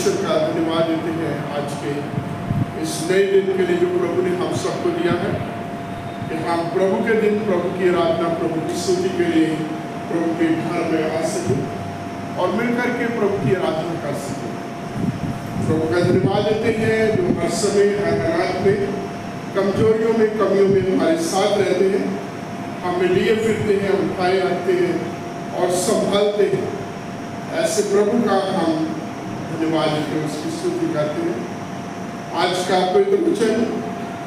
परमेश्वर का धन्यवाद देते हैं आज के इस नए दिन के लिए जो प्रभु ने हम सबको दिया है कि हम प्रभु के दिन प्रभु की आराधना, प्रभु की स्तुति के लिए प्रभु के घर में आ सकें और मिलकर के प्रभु की आराधना कर सकें। प्रभु का धन्यवाद देते हैं जो हर समय हर हालात में, कमजोरियों में, कमियों में हमारे साथ रहते हैं, हमें लिए फिरते हैं, उठाए रखते हैं और संभालते हैं। ऐसे प्रभु का हम धन्यवाद देते हैं, उसकी स्तुति करते हैं। आज का पवित्र वचन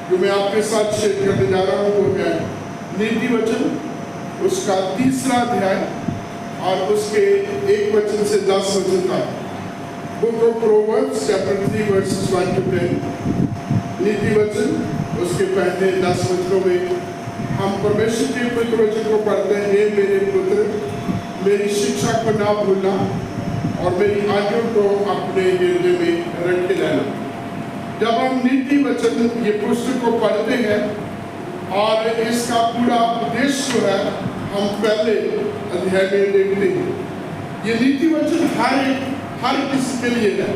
जो मैं आपके साथ शेयर करने जा रहा हूँ वो है नीति वचन, उसका 3रा अध्याय और उसके 1 वचन से 10 वचन तक। Book of proverbs chapter 3 versus 1 to 10। नीति वचन उसके पहले 10 वचनों में हम परमेश्वर के पवित्र वचन को पढ़ते हैं। हे मेरे पुत्र, मेरी शिक्षा को ना भूलना और मेरी आज्ञा को अपने हृदय में रखे रहना। जब हम नीति वचन ये पुस्तक को पढ़ते हैं और इसका पूरा उद्देश्य जो है हम पहले अध्याय में देखते हैं। ये नीति वचन हर किसी के लिए है,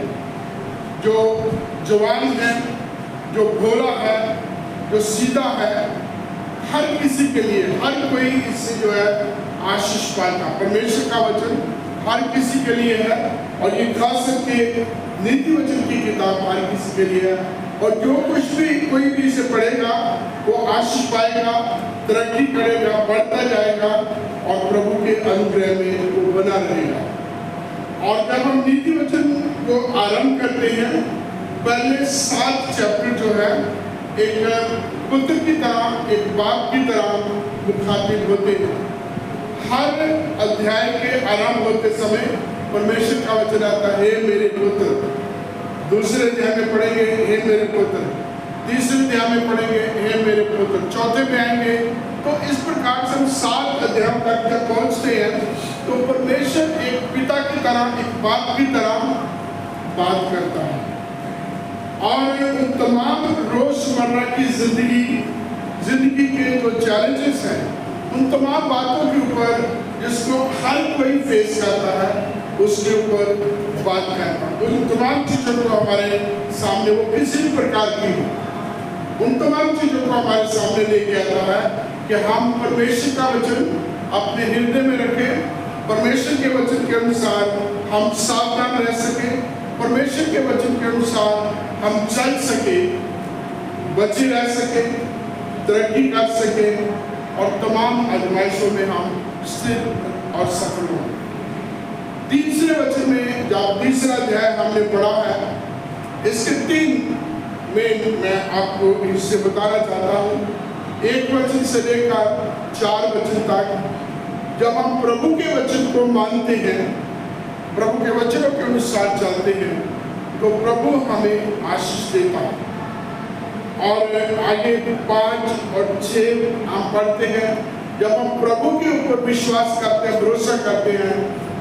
जो जवान है, जो भोला है, जो सीधा है, हर किसी के लिए, हर कोई इससे जो है आशीष पाता। परमेश्वर का वचन हर किसी के लिए है और ये खास करके नीति वचन की किताब हर किसी के लिए है। और जो कुछ भी कोई भी इसे पढ़ेगा वो आशीष पाएगा, तरक्की करेगा, बढ़ता जाएगा और प्रभु के अनुग्रह में वो बना रहेगा। और जब हम नीति वचन को आरंभ करते हैं, पहले 7 चैप्टर जो है एक पुत्र की तरह, एक बाप की तरह मुखातिब होते हैं। हर अध्याय के आरंभ होते समय परमेश्वर का वचन आता है, हे मेरे पुत्र। दूसरे अध्याय में पढ़ेंगे, हे मेरे पुत्र। तीसरे अध्याय में पढ़ेंगे, हे मेरे पुत्र। चौथे में आएंगे। तो इस प्रकार से हम 7 अध्यायों तक जब पहुंचते हैं तो परमेश्वर एक पिता की तरह, एक बाप की तरह बात करता है और उन तमाम रोजमर्रा की जिंदगी के जो चैलेंजेस हैं, उन तमाम बातों के ऊपर जिसको हर कोई फेस करता है, उसके ऊपर बात करता है। उन तमाम चीज़ों को हमारे सामने, वो किसी भी प्रकार की हो, उन तमाम चीज़ों को हमारे सामने लेके आता है कि हम परमेश्वर का वचन अपने हृदय में रखें, परमेश्वर के वचन के अनुसार हम सावधान रह सकें, परमेश्वर के वचन के अनुसार हम चल सके, बचे रह सके, तरक्की कर सके और तमाम आजमाइशों में हम स्थिर और सफल हों। तीसरे वचन में जब 3रा अध्याय हमने पढ़ा है, इसके 3 में मैं आपको इससे बताना चाहता हूँ। 1 वचन से लेकर 4 वचन तक जब हम प्रभु के वचन को मानते हैं, प्रभु के वचनों के अनुसार चलते हैं, तो प्रभु हमें आशीष देता है। और आगे 5 और 6 हम पढ़ते हैं, जब हम प्रभु के ऊपर विश्वास करते हैं, भरोसा करते हैं,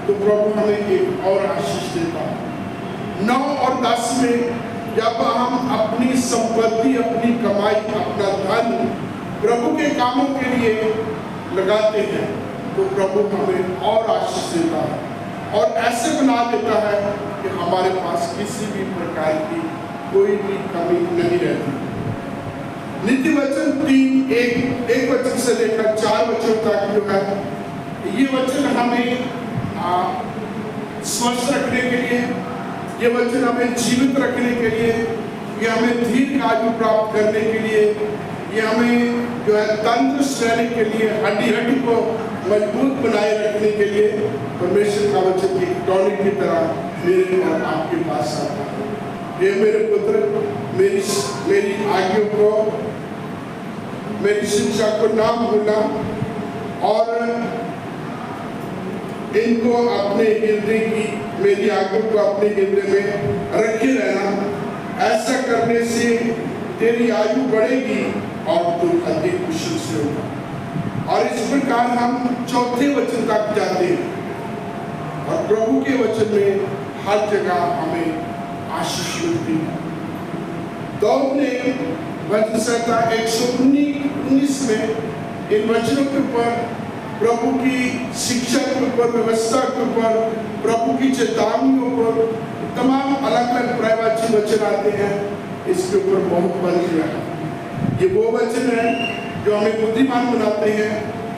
तो प्रभु हमें एक और आशीष देता है। 9 और 10 में जब हम अपनी संपत्ति, अपनी कमाई, अपना धन प्रभु के कामों के लिए लगाते हैं, तो प्रभु हमें और आशीष देता है और ऐसे बना देता है कि हमारे पास किसी भी प्रकार की कोई भी कमी नहीं रहती। नीति वचन 3, एक वचन से लेकर 4 वचन तक जो है, ये वचन हमें स्वस्थ रखने के लिए, ये वचन हमें जीवित रखने के लिए, ये हमें दीर्घ आयु प्राप्त करने के लिए, ये हमें जो है तंदुरुस्त रहने के लिए, हड्डी को मजबूत बनाए रखने के लिए परमेश्वर का वचन की टॉनिक की तरह मेरे और आपके पास आता है। ये मेरे पुत्र, मेरी आज्ञा को, मेरी शिक्षा को ना भूलना और इनको अपने हृदय की, मेरी आज्ञा को अपने हृदय में रखे रहना। ऐसा करने से तेरी आयु बढ़ेगी और तू अधिक कुशल से होगा। और इस प्रकार हम 4थे वचन तक जाते हैं और प्रभु के वचन में हर जगह हमें आशीष मिलती है। दाऊद ने वचन संहिता 119 में इन वचनों के ऊपर, प्रभु की शिक्षा के ऊपर ऊपर, व्यवस्था के ऊपर, प्रभु की चेतावनियों पर तमाम अलग अलग प्रवाची वचन आते हैं, इसके ऊपर बहुत बल दिया है। ये वो वचन है जो हमें बुद्धिमान बनाते हैं,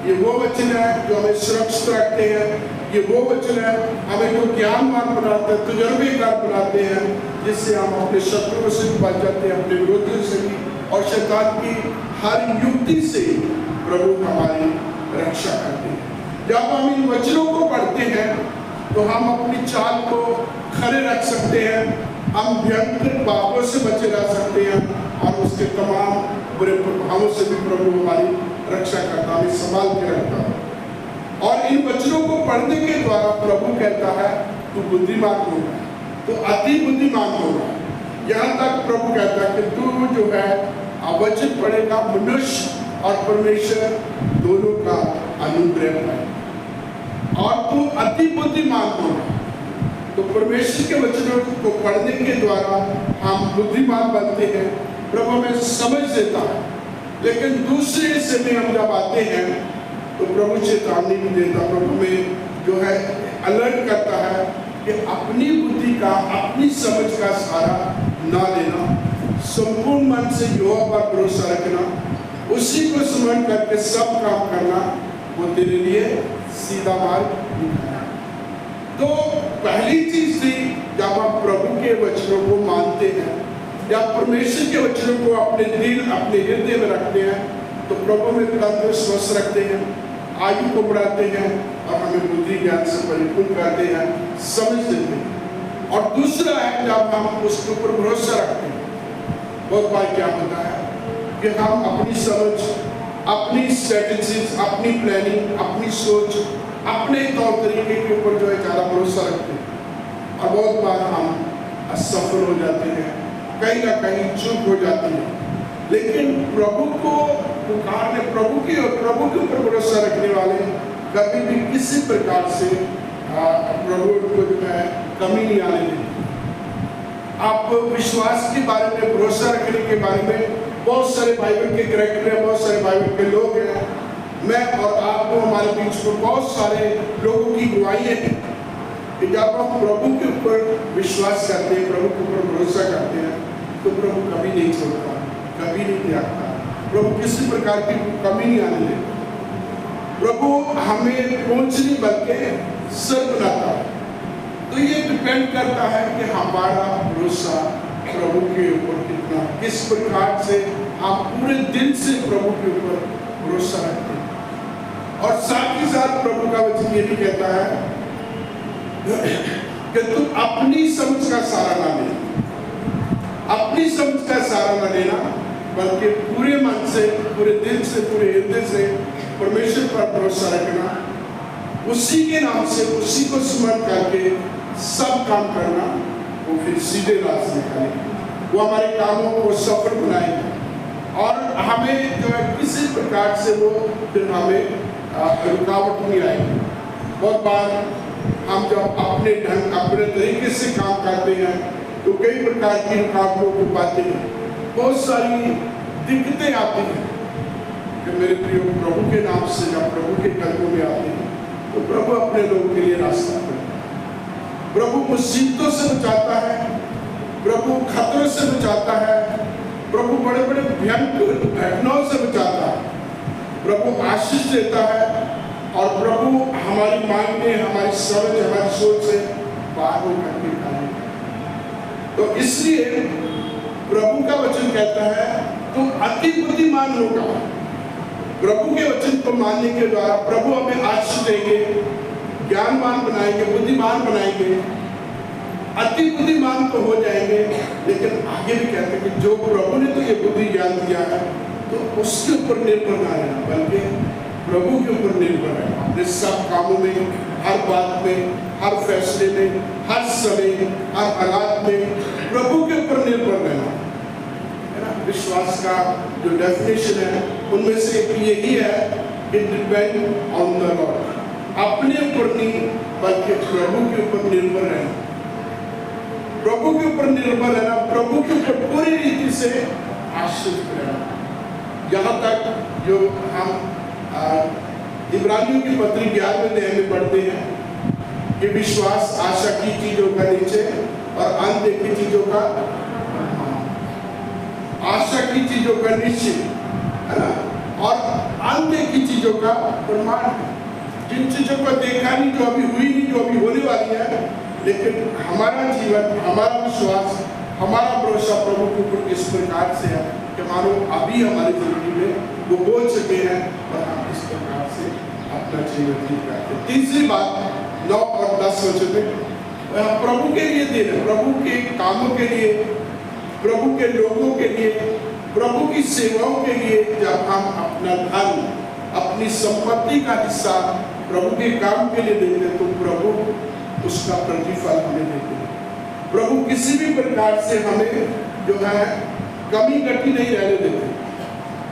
ये वो वचन है जो हमें सुरक्षित रखते हैं, ये वो वचन है हमें जो ज्ञानवान बनाते हैं, तजुर्बेकार बनाते हैं, जिससे हम अपने शत्रुओं से भी बच जाते हैं, अपने विरोधियों से भी, और शैतान की हर युक्ति से प्रभु हमारी रक्षा करते हैं। जब हम इन वचनों को पढ़ते हैं तो हम अपनी चाल को खड़े रख सकते हैं, हम भयंकर पापों से बचे रह सकते हैं, और उसके तमाम बुरे प्रभावों से भी प्रभु हमारी रक्षा करता है, संभाल के रखता है। और इन वचनों को पढ़ने के द्वारा प्रभु कहता है तू बुद्धिमान होगा, तो अति बुद्धिमान होगा। यहाँ तक प्रभु कहता है कि तू जो है वचन पढ़ेगा, मनुष्य और परमेश्वर दोनों का अनुग्रह है, और तू अति बुद्धिमान होगा। तो परमेश्वर के वचनों को पढ़ने के द्वारा हम बुद्धिमान बनते हैं, प्रभु हमें समझ देता है। लेकिन दूसरे हिस्से में हम जब आते हैं तो प्रभु चेतावनी भी देता, प्रभु में जो है अलर्ट करता है कि अपनी बुद्धि का, अपनी समझ का सहारा ना लेना, संपूर्ण मन से यहोवा पर भरोसा रखना, उसी को स्मरण करके सब काम करना, वो तेरे लिए सीधा मार्ग दिखाना। तो पहली चीज थी, जब हम प्रभु के वचनों को मानते हैं या परमेश्वर के वचनों को अपने दिल, अपने हृदय में रखते हैं, तो प्रभु में तंदुरुस्त स्वस्थ रखते हैं, आयु को बढ़ाते हैं, और हमें बुद्धि ज्ञान से परिपूर्ण करते हैं, समझ देते हैं। और दूसरा है, जब हम उसके ऊपर भरोसा रखते हैं, बहुत बार क्या होता है कि हम अपनी समझ, अपनी स्ट्रेटेजीज, अपनी प्लानिंग, अपनी सोच, अपने तौर तरीके के ऊपर जो है ज़्यादा भरोसा रखते हैं, और बहुत बार हम असफल हो जाते हैं, कहीं ना कहीं चूक हो जाती है। लेकिन प्रभु को पुकारने, प्रभु के ऊपर भरोसा रखने वाले कभी भी किसी प्रकार से प्रभु को जो है कमी नहीं आने देते। आप विश्वास के बारे में, भरोसा रखने के बारे में बहुत सारे बाइबल के कैरेक्टर हैं, बहुत सारे बाइबल के लोग हैं, मैं और आपको हमारे बीच में बहुत सारे लोगों की गवाहियाँ हैं कि जब हम प्रभु के ऊपर विश्वास करते हैं, प्रभु के ऊपर भरोसा करते हैं, तो प्रभु कभी नहीं छोड़ता, कभी नहीं त्यागता, प्रभु किसी प्रकार की कमी नहीं आने देता। प्रभु हमें पूंछ नहीं बल्कि सर बनाता है। तो ये डिपेंड करता है कि हमारा भरोसा प्रभु के ऊपर कितना, किस प्रकार से आप पूरे दिल से प्रभु के ऊपर भरोसा रखते हैं। और साथ ही साथ प्रभु का वचन ये भी कहता है कि तुम अपनी समझ का सहारा ना लेना, अपनी समझ का सहारा न लेना, बल्कि पूरे मन से, पूरे दिल से, पूरे हृदय से परमेश्वर पर भरोसा रखना, उसी के नाम से, उसी को स्मरण करके सब काम करना, वो फिर सीधे रास्ते निकालेगा, वो हमारे कामों को सफल बनाएगा, और हमें जो है किसी प्रकार से वो फिर हमें रुकावट नहीं आएगी। बहुत बार हम जब अपने ढंग, अपने तरीके से काम करते हैं तो कई प्रकार की रुकावटों को पाते हैं, बहुत सारी दिक्कतें आती हैं। कि मेरे प्रिय, प्रभु के नाम से जब प्रभु के कदमों में आते हैं तो प्रभु अपने लोगों के लिए रास्ता करता है, प्रभु मुसीबतों से बचाता है, प्रभु खतरों से बचाता है, प्रभु बड़े बड़े भयंकर घटनाओं से बचाता है, प्रभु आशीष देता है, और प्रभु हमारी मांगने, हमारी समझ, हमारी सोच से बाहर होकर निकालेगा। तो इसलिए प्रभु का वचन कहता है तुम अति बुद्धिमान होगा। प्रभु के वचन को मानने के द्वारा प्रभु हमें आशीष देंगे, ज्ञानवान बनाएंगे, बुद्धिमान बनाएंगे, अति बुद्धिमान तो हो जाएंगे। लेकिन आगे भी कहते हैं कि जो प्रभु ने तो ये बुद्धि ज्ञान दिया है, तो उसके ऊपर निर्भर ना रहना, बल्कि प्रभु के ऊपर निर्भर रहना, अपने सब कामों में, हर बात में, हर फैसले में, हर समय, हर हालात में प्रभु के ऊपर निर्भर रहना, है ना। विश्वास का जो डेफिनेशन है उनमें से एक यही है, it depend on the Lord, अपने ऊपर नहीं बल्कि प्रभु के ऊपर निर्भर रहना, प्रभु के ऊपर निर्भर रहना, प्रभु के ऊपर पूरी रीति से आश्रित रहना। यहाँ तक जो हम इब्रानियों की पत्री 11वें अध्याय में पढ़ते हैं कि विश्वास आशा की चीजों का निश्चय और अनदेखी चीजों का, आशा की चीजों का निश्चय है ना, और अनदेखी चीजों का प्रमाण है। जिन चीजों को देखा नहीं, जो अभी हुई नहीं, जो अभी होने वाली है, लेकिन हमारा जीवन, हमारा विश्वास, हमारा भरोसा प्रभु के ऊपर इस प्रकार से है कि मानो अभी हमारी जिंदगी में वो बोल सके हैं और हम इस प्रकार से अपना जीवन जी पाते हैं। तीसरी बात 9 और 10 वचन में प्रभु के लिए दे रहे, प्रभु के कामों के लिए, प्रभु के लोगों के लिए, प्रभु की सेवाओं के लिए जब हम अपना धन, अपनी संपत्ति का हिस्सा प्रभु के काम के लिए देते हैं तो प्रभु उसका प्रतिफल हमें देते हैं। प्रभु किसी भी प्रकार से हमें जो है कमी घटी नहीं रहने देते।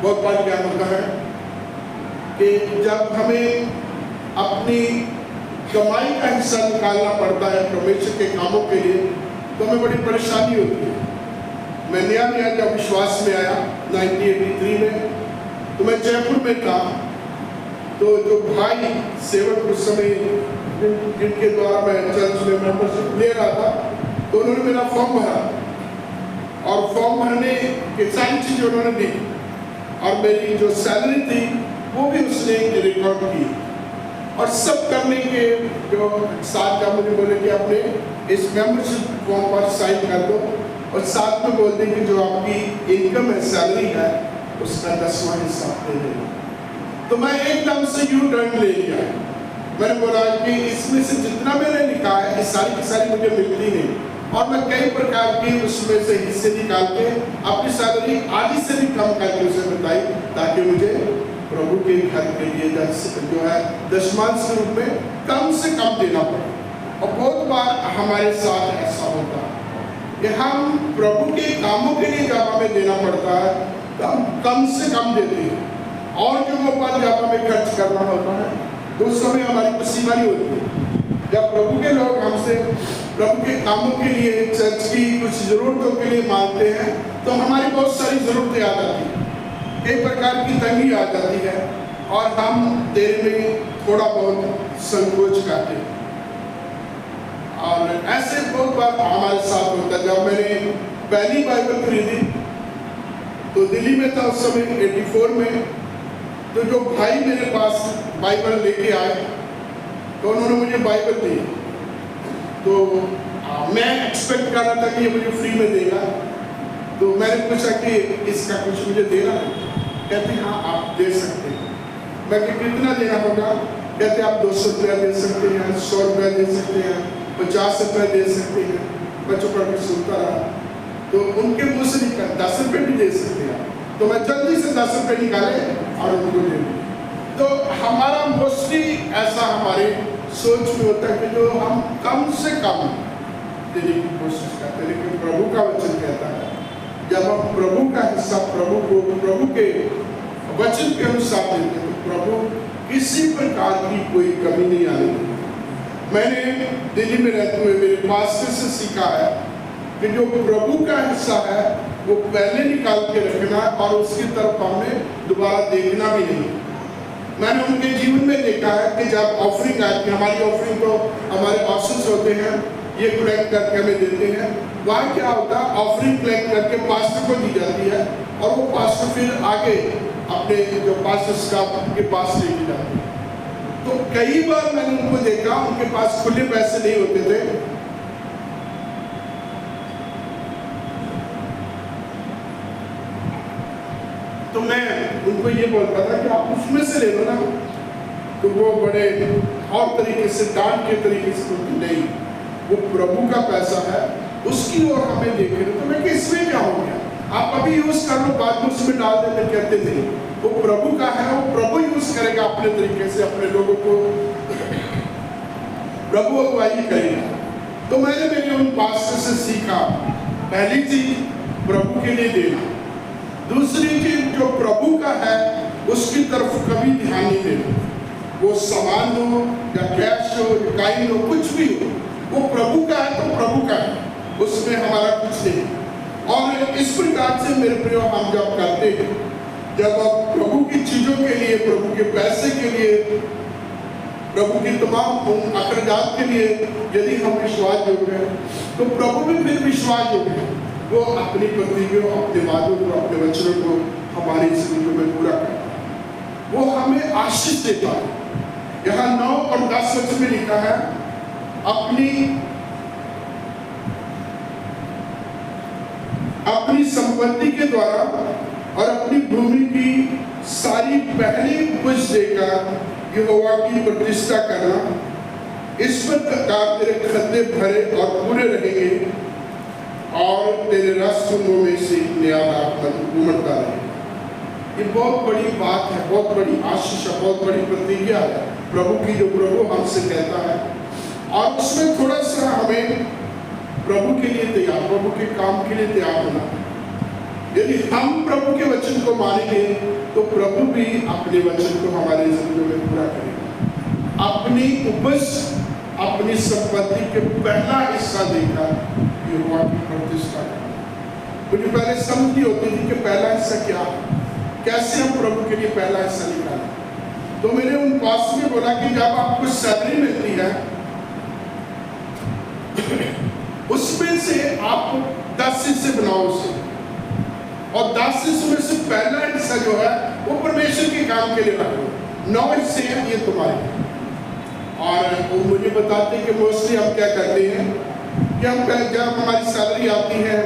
बहुत बार क्या होता है कि जब हमें अपनी कमाई का हिस्सा निकालना पड़ता है परमेश्वर के कामों के लिए तो हमें बड़ी परेशानी होती है। मैं नया जब विश्वास में आया 1983 में, तो मैं जयपुर में था, तो जो भाई सेवक उस समय जिनके द्वारा मैं चर्च में मेंबरशिप ले रहा था, तो उन्होंने मेरा फॉर्म भरा और फॉर्म भरने की सारी चीजें उन्होंने दी और मेरी जो सैलरी थी वो भी उसने रिकॉर्ड की और सब करने के जो साथ जब मुझे बोले कि अपने इस मेंबरशिप फॉर्म पर साइन कर दो और साथ में बोल दें कि जो आपकी इनकम है, सैलरी है, उसका 10वां हिस्सा दे देना। तो मैं एकदम से यू टर्न ले लिया। मैंने बोला कि इसमें से जितना मैंने लिखा है ये सारी की सारी मुझे मिलती नहीं और मैं कई प्रकार की उसमें से हिस्से निकाल के अपनी सैलरी आधी से भी कम करके उसे बताई ताकि मुझे प्रभु के घर के लिए जो है दशमांश के रूप में कम से कम देना पड़े। और बहुत बार हमारे साथ ऐसा होता है कि हम प्रभु के कामों के लिए जब हमें देना पड़ता है तो हम कम से कम देते हैं और जगहों पर जब हमें खर्च करना होता है तो उस समय हमारी कुछ सीमा नहीं होती है। जब प्रभु के लोग हमसे प्रभु के कामों के लिए, चर्च की कुछ जरूरतों के लिए मांगते हैं तो हमारी बहुत सारी जरूरतें आ जाती हैं, कई प्रकार की तंगी आ जाती है और हम देने में थोड़ा बहुत संकोच करते हैं। और ऐसे बहुत बार हमारे साथ होता है। जब मैंने पहली बाइबल खरीदी तो दिल्ली में था उस समय 84 में, तो जो भाई मेरे पास बाइबल लेके आए तो उन्होंने मुझे बाइबल दी। तो मैं एक्सपेक्ट कर रहा था कि ये मुझे फ्री में देगा, तो मैंने पूछा कि इसका कुछ मुझे देना है। कहते हाँ आप दे सकते हैं। मैं कि कितना देना होगा? कहते आप 200 रुपया दे सकते हैं, 100 रुपया दे सकते हैं, 50 रुपया दे सकते हैं। बच्चों पर भी सुनता रहा तो उनके मुँह से निकल 10 रुपये भी दे सकते हैं। तो मैं जल्दी से 10 रुपये निकाले और उनको दे दिए। तो हमारा मोस्टली ऐसा हमारे सोच में होता है कि जो हम कम से कम देने की कोशिश करते हैं, लेकिन प्रभु का वचन कहता है जब हम प्रभु का हिस्सा प्रभु को प्रभु के वचन के अनुसार देते हैं तो प्रभु किसी प्रकार की कोई कमी नहीं आने देती। मैंने दिल्ली में रहते हुए मेरे पास्टर से सीखा है कि जो प्रभु का हिस्सा है वो पहले निकाल के रखना और उसकी तरफ हमें दोबारा देखना भी नहीं। मैंने उनके जीवन में देखा है कि जब ऑफरिंग आती है, हमारी ऑफरिंग तो हमारे ऑप्शंस होते हैं, ये कलेक्ट करके हमें देते हैं। वहाँ क्या होता है, ऑफरिंग कलेक्ट करके पास्टर को दी जाती है और वो पास्टर फिर आगे अपने जो पास्टर स्टाफ के पास लेके जाते हैं। तो कई बार मैंने उनको देखा, उनके पास खुले पैसे नहीं होते थे, तो मैं उनको ये बोलता था कि आप उसमें से ले लो ना। तो वो बड़े और तरीके से, डांट के तरीके से बोलते नहीं, वो प्रभु का पैसा है, उसकी ओर हमें देखे। तो मैं कि इसमें क्या हो गया, आप अभी यूज कर लो, बाद में उसमें डाल देते। कहते नहीं, वो प्रभु का है, वो प्रभु यूज करेगा अपने तरीके से, अपने लोगों को प्रभु अगुवाई करेगा। तो मैंने मेरे उन पास्टर से सीखा, पहली चीज प्रभु के लिए देना, दूसरी चीज जो प्रभु का है उसकी तरफ कभी ध्यान नहीं देना। वो सामान हो या कैश हो या काइन हो, कुछ भी हो, वो प्रभु का है तो प्रभु का है, उसमें हमारा कुछ नहीं। और इस प्रकार से मेरे प्रिय हम जब करते हैं जब आप प्रभु की चीजों के लिए, प्रभु के पैसे के लिए, प्रभु की तमाम अखराजात के लिए यदि हम विश्वास योग्य हैं, तो प्रभु भी फिर विश्वास योग्य है। वो अपनी प्रतिज्ञा, अपने वादों को, अपने वचनों को हमारी जिंदगी में पूरा करता है। वो हमें आशीष देता है। यहाँ 9 और 10 वचन में लिखा है, अपनी संपत्ति के द्वारा और अपनी भूमि की सारी पहली उपज देकर यहोवा की प्रतिष्ठा करना, इस प्रकार तेरे खद्दे भरे और पूरे रहेंगे और तेरे राष्ट्रों में से नया उमड़ता रहेगा। ये बहुत बड़ी बात है, बहुत बड़ी आशीष है, बहुत बड़ी प्रतिज्ञा है प्रभु की, जो प्रभु हमसे कहता है। और उसमें थोड़ा सा हमें प्रभु के लिए तैयार, प्रभु के काम के लिए तैयार होना है। यदि हम प्रभु के वचन को मानेंगे तो प्रभु भी अपने वचन को हमारे जिंदगी में पूरा करेगा। अपनी उपज, अपनी संपत्ति के पहला हिस्सा देकर यहोवा की प्रतिष्ठा करना। मुझे पहले समझ नहीं होती थी कि पहला हिस्सा क्या है, कैसे हम प्रभु के लिए पहला हिस्सा निकालें। तो मैंने उन पास में बोला कि जब आपको सैलरी मिलती है उसमें से आप 10 हिस्से बनाओ उसे, और 10 हिस्सों में से पहला हिस्सा जो है वो परमेश्वर के काम के लिए रखो। 9 हिस्से हैं ये तुम्हारे। और वो मुझे बताते हैं कि मोस्टली हम क्या करते हैं कि हम जब हमारी सैलरी आती है,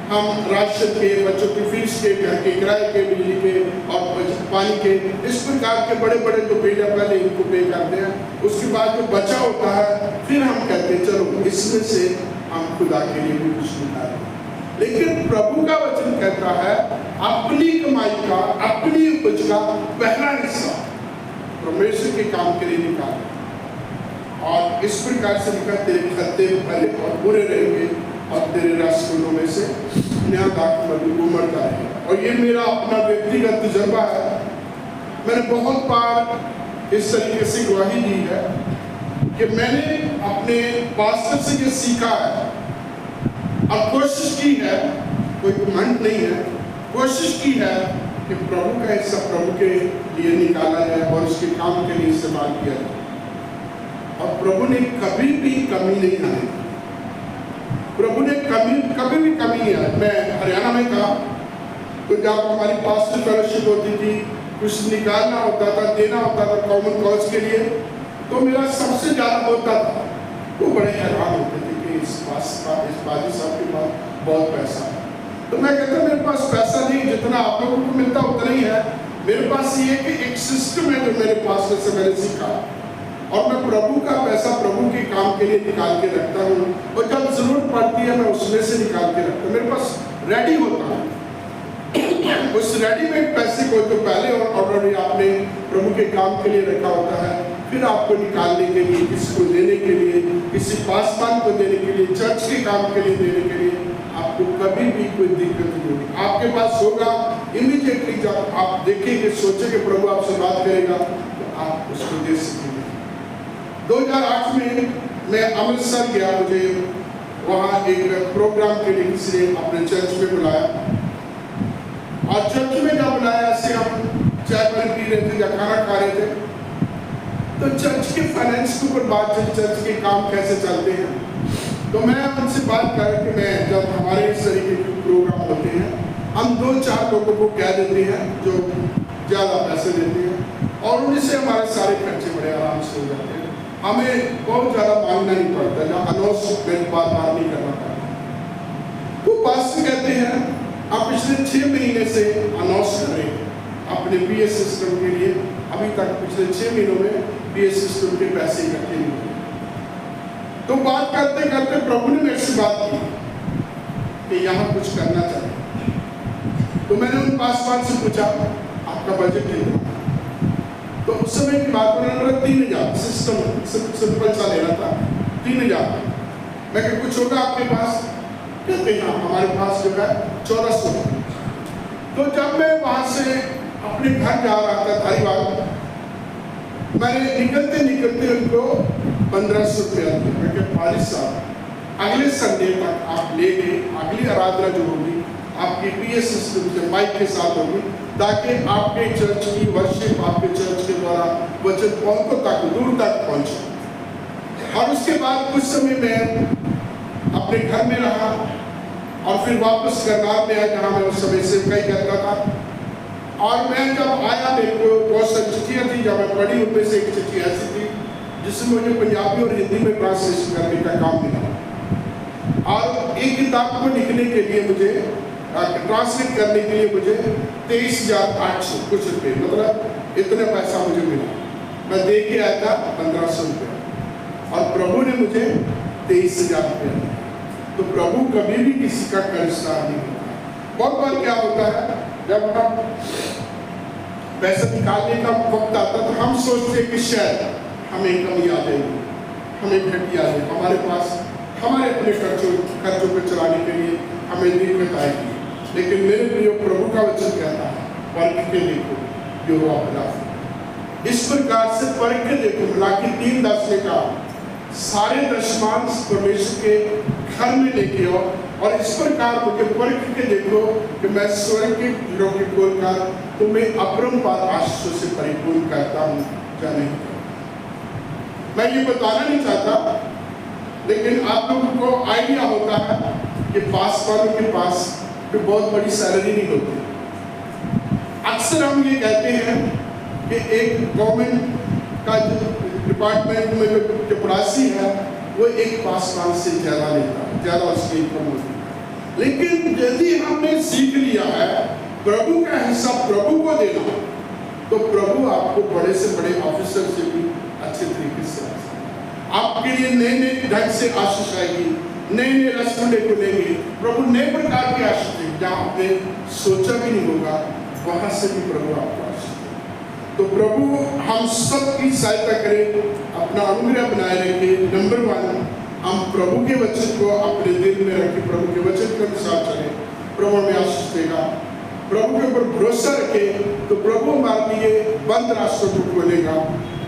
हम राशन के, बच्चों की फीस के, घर के किराए के, बिजली के और पानी के, इस प्रकार के बड़े बड़े जो बिल है पहले इनको पे करते हैं। उसके बाद जो बचा होता है फिर हम कहते हैं चलो इसमें से हम खुदा के लिए भी कुछ निकालें। लेकिन प्रभु का वचन कहता है अपनी कमाई का, अपनी उपज का पहला हिस्सा परमेश्वर के काम के लिए निकालें। और इस प्रकार से लिखा, तेरे खद्दे भरे और पूरे रहेंगे और तेरे राष्ट्रों में से नया दाखमधु उमड़ता है। और ये मेरा अपना व्यक्तिगत तजुर्बा है। मैंने बहुत बार इस तरीके से गवाही दी है कि मैंने अपने पास्टर से ये सीखा है और कोशिश की है, कोई घमंड नहीं है, कोशिश की है कि प्रभु का हिस्सा प्रभु के लिए निकाला जाए और उसके काम के लिए इस्तेमाल किया जाए। और प्रभु ने कभी भी कमी नहीं आई, प्रभु ने कभी भी कमी नहीं आई। मैं हरियाणा में था तो जब हमारी पास्टर फेलोशिप होती थी, कुछ निकालना होता था, देना होता था कॉमन कॉज के लिए, तो मेरा सबसे ज़्यादा होता था। वो बड़े हैरान होते थे कि इस बाजी साहब के पास बहुत पैसा है। तो मैं कहता मेरे पास पैसा नहीं, जितना आप लोगों को मिलता उतना ही है। मेरे पास ये कि एक सिस्टम है जो मेरे पास्टर से मैंने सीखा, और मैं प्रभु का पैसा प्रभु के काम के लिए निकाल के रखता हूँ, और जब जरूरत पड़ती है मैं उसमें से निकाल के रखता हूँ। मेरे पास रेडी होता है। उस रेडीमेड पैसे को जो पहले और ऑलरेडी आपने प्रभु के काम के लिए रखा होता है, फिर आपको निकालने के लिए, किसी को देने के लिए, किसी पासवान को देने के लिए, चर्च के काम के लिए देने के लिए आपको कभी भी कोई दिक्कत नहीं होगी। आपके पास होगा इमीडिएटली। जब आप देखेंगे, सोचेंगे प्रभु आपसे बात करेगा तो आप उसको दे सकेंगे। 2008 में मैं अमृतसर गया। मुझे वहाँ एक प्रोग्राम के लिए किसी ने अपने चर्च में बुलाया, और चर्च में जब बुलाया ऐसे हम चाय पानी पी रहे थे या खाना खा रहे थे, तो चर्च के फाइनेंस के ऊपर बात चली, चर्च के काम कैसे चलते हैं। तो मैं उनसे बात कर कि मैं जब हमारे इस तरीके के प्रोग्राम होते हैं, हम 2-4 लोगों को कह देते हैं जो ज़्यादा पैसे देते हैं, और उनसे हमारे सारे खर्चे बड़े आराम से हो जाते हैं। हमें बहुत ज़्यादा मांगना नहीं पड़ता, जहाँ अनाउंसमेंट बार नहीं करना पड़ता। तो पास्टर कहते हैं आप पिछले 6 महीने से अनाउंस कर रहे हैं अपने पीएस सिस्टम के लिए, अभी तक पिछले 6 महीनों में पीएस सिस्टम के पैसे इकट्ठे नहीं हुए। तो बात करते करते प्रभु ने मेरे से बात की कि यहाँ कुछ करना चाहिए। तो मैंने उन पासवान से पूछा आपका बजट कितना? तो उस समय की बात उन्होंने 3000 सिस्टम सिंपल सा लेना था, 3000। मैं क्या कुछ होगा आपके पास? कहते हैं हमारे पास जो है 1400। तो जब मैं वहाँ से अपने घर जा रहा था धारीवाल, मैंने निकलते उनको 1500 रुपया दिया। मैं क्या फारिस साहब अगले संडे तक आप ले गए, अगली आराधना जो होगी आपकी पीएस सिस्टम से माइक के साथ होगी, ताकि आपके चर्च की वर्शिप, आपके चर्च के द्वारा वचन पहुंचो, ताकि दूर तक पहुंचे। और उसके बाद कुछ समय मैं अपने घर में रहा और फिर वापस करनाल में आया, जहाँ मैं उस समय से कई करता था। और मैं जब आया, मेरे को बहुत सारी चिट्ठियाँ थी, जब मैं पढ़ी उनमें से एक चिट्ठी ऐसी थी जिसमें मुझे पंजाबी और हिंदी में ट्रांसलेशन करने का काम मिला। और एक किताब को लिखने के लिए मुझे, ट्रांसलेट करने के लिए मुझे 23,800 कुछ रुपये, मतलब इतना पैसा मुझे मिला। मैं दे के आया था 1,500 रुपये और प्रभु ने मुझे 23,000 रुपये दिया। तो प्रभु कभी भी किसी का कर्जदार नहीं होता। बहुत बार क्या होता है, जब हम पैसा निकालने का वक्त आता तो हम सोचते हैं कि शायद हमें कमी आ जाएगी, हमें घटी आ जाएगी, हमारे पास हमारे अपने खर्चों को चलाने के लिए हमें दिक्कत आएगी। लेकिन मेरे प्रिय, प्रभु का वचन कहता है, परख के देखो जो अपना। इस प्रकार से परख के देखो, मलाकी 3:10 ने कहा, सारे दशमांश परमेश्वर के घर में लेके आओ और इस प्रकार मुझे परख के देखो कि मैं स्वर्ग के हीरों के खोलकर तुम्हें अपरंपार आशीषों से परिपूर्ण करता हूँ या नहीं। मैं ये बताना नहीं चाहता, लेकिन आप लोगों को आइडिया होता है कि पास वालों के पास कोई बहुत बड़ी सैलरी नहीं होती। अक्सर हम ये कहते हैं कि एक गवर्नमेंट का डिपार्टमेंट में जो चपरासी है वो एक पासवान से ज़्यादा लेता है, ज़्यादा उसकी इनकम होती है। लेकिन यदि हमने सीख लिया है प्रभु का हिस्सा प्रभु को देना, तो प्रभु आपको बड़े से बड़े ऑफिसर से भी अच्छे तरीके से आपके लिए नए नए ढंग से आशीष आएगी, नए नए रसगुल्ले को लेंगे प्रभु, नए प्रकार की आशीष देंगे जहाँ आपने सोचा भी नहीं होगा, वहाँ से भी प्रभु आपको आशीष देंगे। तो प्रभु हम सबकी सहायता करें, अपना अनुग्रह बनाए रखें। नंबर 1, हम प्रभु के वचन को अपने दिल में रखें, प्रभु के वचन के अनुसार चलें, प्रभु हमें आशीष देगा। प्रभु के ऊपर भरोसा रखें तो प्रभु हमारे लिए बंद रास्तों को खोलेगा।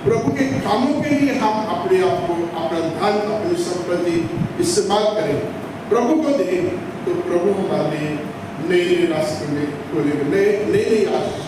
प्रभु के कामों के लिए हम अपने आप को, अपना धन, अपनी संपत्ति इस्तेमाल करें, प्रभु को दें, तो प्रभु हमारे लिए नए नए रास्ते में खोलेंगे, नए नए आशीष